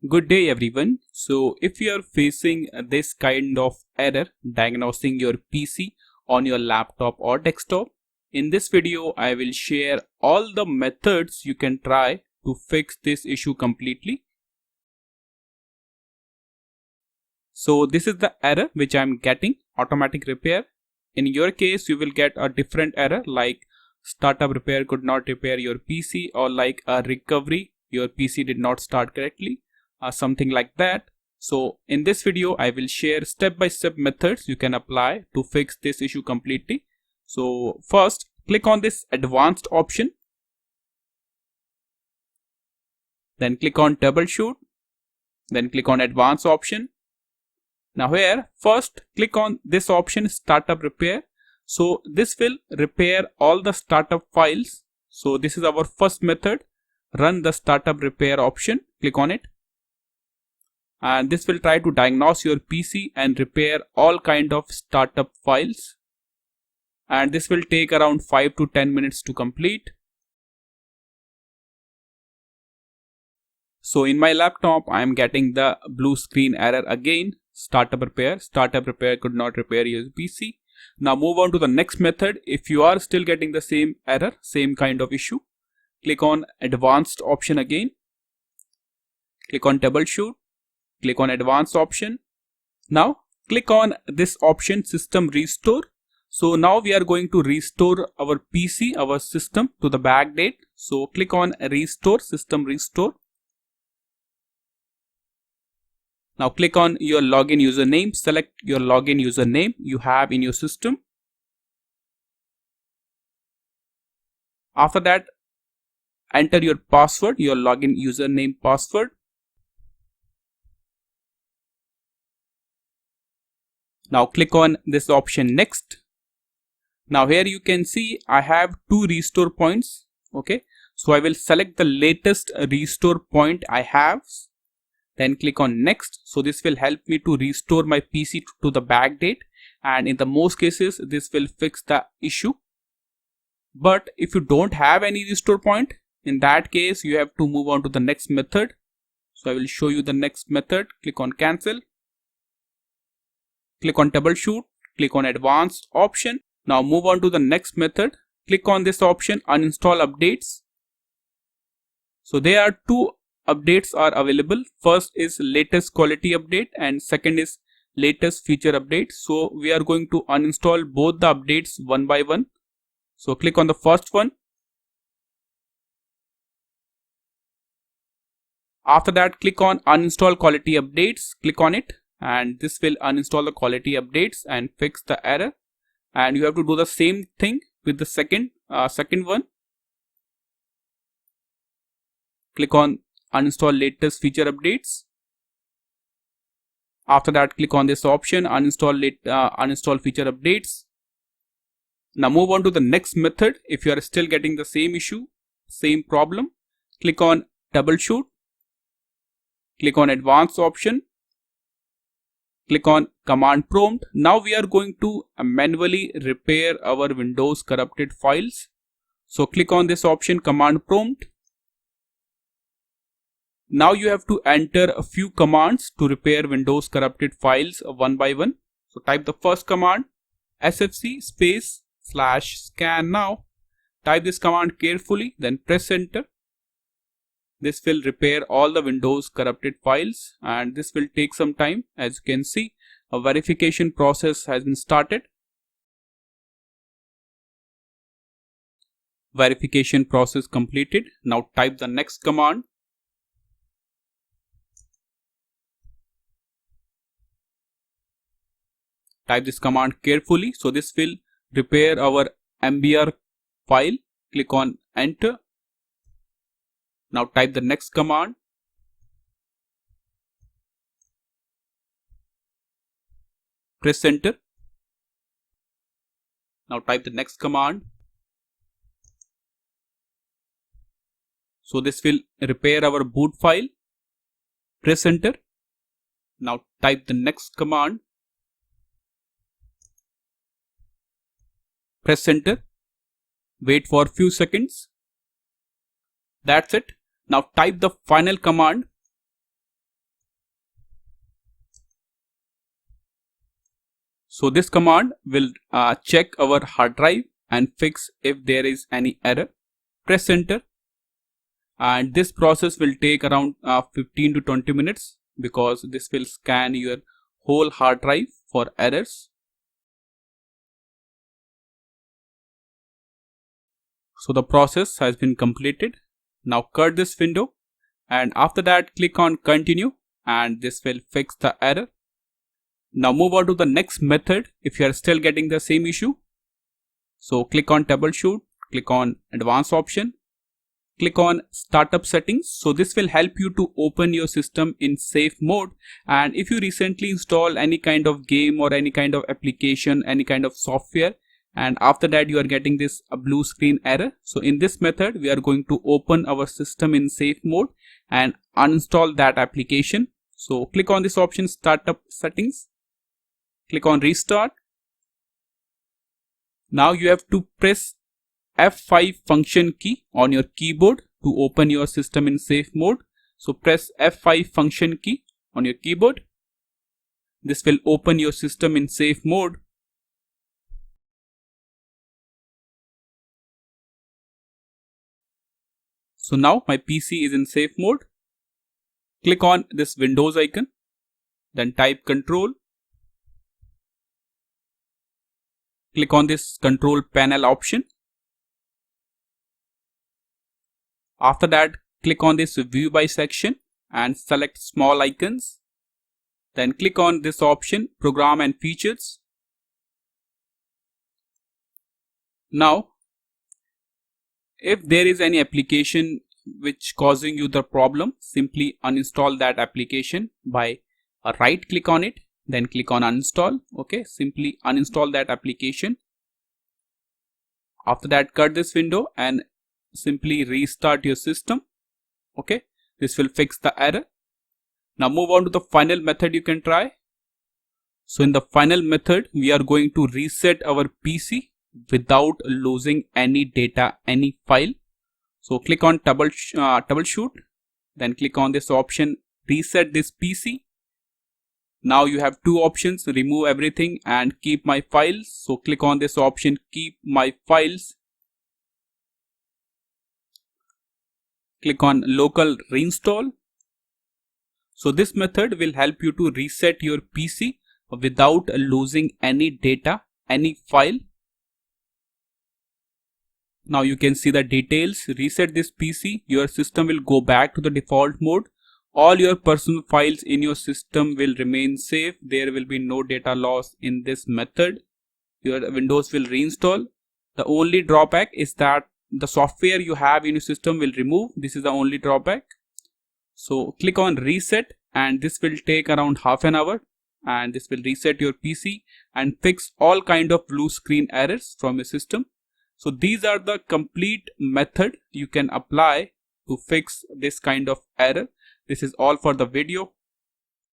Good day everyone. So if you are facing this kind of error diagnosing your PC on your laptop or desktop, in this video I will share all the methods you can try to fix this issue completely. So this is the error which I am getting, automatic repair. In your case you will get a different error like startup repair could not repair your PC, or like a recovery, your PC did not start correctly. Something like that. So in this video I will share step-by-step methods you can apply to fix this issue completely. So first, click on this advanced option, then click on troubleshoot, then click on advanced option. Now here first click on this option, startup repair. So this will repair all the startup files. So this is our first method. Run the startup repair option, click on it, and this will try to diagnose your PC and repair all kind of startup files, and this will take around 5 to 10 minutes to complete. So in my laptop I am getting the blue screen error again, startup repair could not repair your PC. Now move on to the next method. If you are still getting the same error, same kind of issue, click on advanced option again, click on troubleshoot, click on advanced option. Now click on this option, system restore. So now we are going to restore our PC, our system, to the back date. So click on restore, system restore. Now click on your login username, select your login username you have in your system. After that, enter your password, your login username password. Now click on this option next. Now here you can see I have two restore points. Okay, so I will select the latest restore point I have. Then click on next. So this will help me to restore my PC to the back date, and in the most cases this will fix the issue. But if you don't have any restore point, in that case you have to move on to the next method. So I will show you the next method. Click on cancel, click on troubleshoot, click on advanced option. Now move on to the next method. Click on this option, uninstall updates. So there are two updates are available. First is latest quality update and second is latest feature update. So we are going to uninstall both the updates one by one. So click on the first one. After that, click on uninstall quality updates, click on it, and this will uninstall the quality updates and fix the error. And you have to do the same thing with the second one. Click on uninstall latest feature updates. After that, click on this option, uninstall feature updates. Now move on to the next method. If you are still getting the same issue, same problem, click on troubleshoot, click on advanced option, click on command prompt. Now we are going to manually repair our Windows corrupted files. So click on this option, command prompt. Now you have to enter a few commands to repair Windows corrupted files one by one. So type the first command, sfc /scan now. Type this command carefully, then press enter. This will repair all the Windows corrupted files, and this will take some time. As you can see, a verification process has been started. Verification process completed. Now type the next command. Type this command carefully. So this will repair our MBR file. Click on enter. Now type the next command. Press enter. Now type the next command. So this will repair our boot file. Press enter. Now type the next command. Press enter. Wait for a few seconds. That's it. Now type the final command. So this command will check our hard drive and fix if there is any error. Press enter, and this process will take around 15 to 20 minutes because this will scan your whole hard drive for errors. So the process has been completed. Now cut this window, and after that click on continue, and this will fix the error. Now move on to the next method if you are still getting the same issue. So click on troubleshoot, click on advanced option, click on startup settings. So this will help you to open your system in safe mode. And if you recently install any kind of game or any kind of application, any kind of software, and after that you are getting this blue screen error, so in this method we are going to open our system in safe mode and uninstall that application. So click on this option, startup settings, click on restart. Now you have to press F5 function key on your keyboard to open your system in safe mode. So press F5 function key on your keyboard. This will open your system in safe mode. So now my PC is in safe mode. Click on this Windows icon, then type Control. Click on this control panel option. After that, click on this view by section and select small icons. Then click on this option, program and features. Now, if there is any application which causing you the problem, simply uninstall that application by right click on it, then click on uninstall. Okay, simply uninstall that application. After that, cut this window and simply restart your system. Okay, this will fix the error. Now move on to the final method you can try. So in the final method, we are going to reset our PC without losing any data, any file. So click on troubleshoot, then click on this option, reset this PC. Now you have two options, remove everything and keep my files. So click on this option, keep my files. Click on local reinstall. So this method will help you to reset your PC without losing any data, any file. Now you can see the details. Reset this PC, your system will go back to the default mode. All your personal files in your system will remain safe. There will be no data loss in this method. Your Windows will reinstall. The only drawback is that the software you have in your system will remove. This is the only drawback. So click on reset, and this will take around half an hour, and this will reset your PC and fix all kind of blue screen errors from your system. So these are the complete method you can apply to fix this kind of error. This is all for the video.